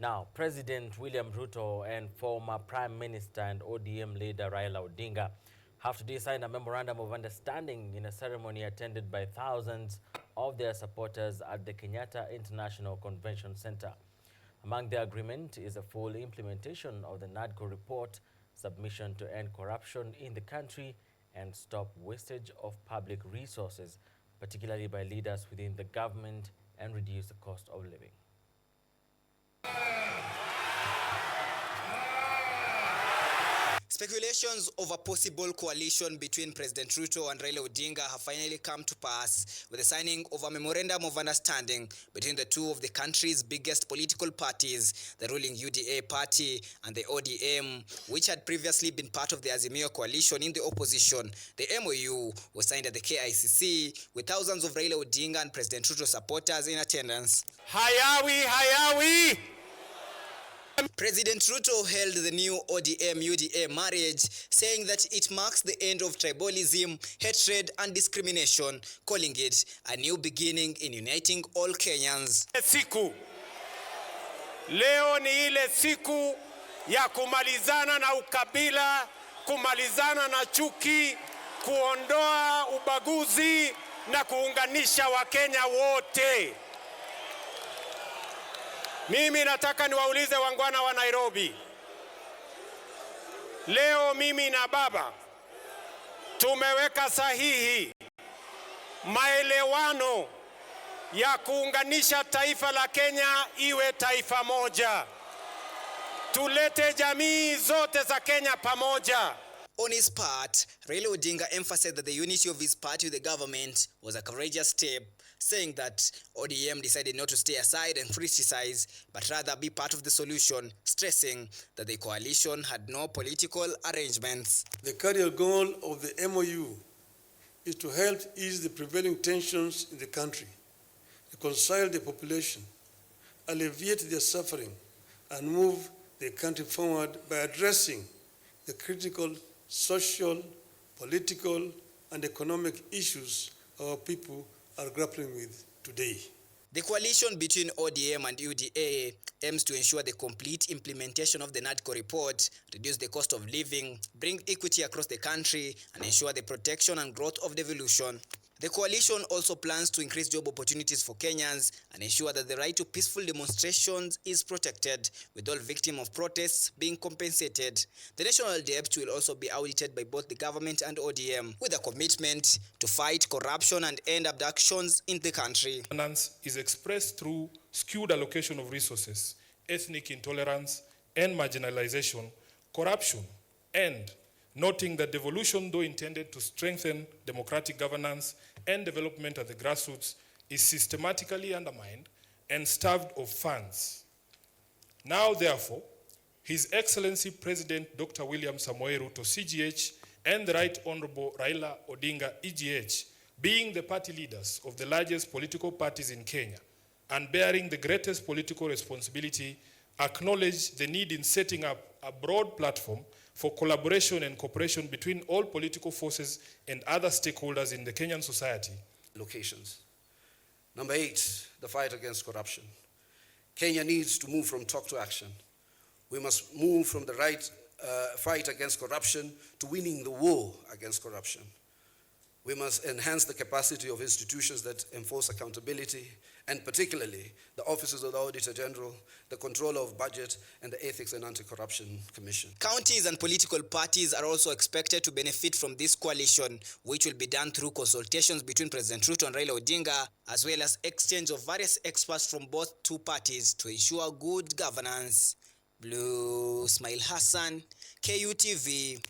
Now, President William Ruto and former Prime Minister and ODM leader Raila Odinga have today signed a memorandum of understanding in a ceremony attended by thousands of their supporters at the Kenyatta International Convention Center. Among the agreement is a full implementation of the NADCO report, submission to end corruption in the country, and stop wastage of public resources, particularly by leaders within the government, and reduce the cost of living. Speculations of a possible coalition between President Ruto and Raila Odinga have finally come to pass with the signing of a memorandum of understanding between the two of the country's biggest political parties, the ruling UDA party and the ODM, which had previously been part of the Azimio coalition in the opposition. The MOU was signed at the KICC with thousands of Raila Odinga and President Ruto supporters in attendance. Hayawi! President Ruto hailed the new ODM-UDA marriage, saying that it marks the end of tribalism, hatred and discrimination, calling it a new beginning in uniting all Kenyans. Leo ni ile siku ya kumalizana na ukabila, kumalizana na chuki, kuondoa ubaguzi na kuunganisha Wakenya wote. Mimi nataka niwaulize wangwana wa Nairobi. Leo mimi na baba tumeweka sahihi maelewano ya kuunganisha taifa la Kenya iwe taifa moja. Tulete jamii zote za Kenya pamoja. On his part, Raila Odinga emphasized that the unity of his party with the government was a courageous step, saying that ODM decided not to stay aside and criticize, but rather be part of the solution, stressing that the coalition had no political arrangements. The carrier goal of the MOU is to help ease the prevailing tensions in the country, reconcile the population, alleviate their suffering, and move the country forward by addressing the critical social, political, and economic issues our people are grappling with today. The coalition between ODM and UDA aims to ensure the complete implementation of the NADCO report, reduce the cost of living, bring equity across the country, and ensure the protection and growth of devolution. The coalition also plans to increase job opportunities for Kenyans and ensure that the right to peaceful demonstrations is protected, with all victims of protests being compensated. The national debt will also be audited by both the government and ODM, with a commitment to fight corruption and end abductions in the country. Governance is expressed through skewed allocation of resources, ethnic intolerance and marginalization, corruption, and noting that devolution, though intended to strengthen democratic governance and development at the grassroots, is systematically undermined and starved of funds. Now, therefore, His Excellency President Dr. William Samoei Ruto, CGH, and the Right Honorable Raila Odinga, EGH, being the party leaders of the largest political parties in Kenya and bearing the greatest political responsibility, acknowledge the need in setting up a broad platform for collaboration and cooperation between all political forces and other stakeholders in the Kenyan society. Locations. Number 8, the fight against corruption. Kenya needs to move from talk to action. We must move from the fight against corruption to winning the war against corruption. We must enhance the capacity of institutions that enforce accountability, and particularly the offices of the Auditor General, the Controller of Budget, and the Ethics and Anti-Corruption Commission. Counties and political parties are also expected to benefit from this coalition, which will be done through consultations between President Ruto and Raila Odinga, as well as exchange of various experts from both two parties to ensure good governance. Blue Smile Hassan, KUTV.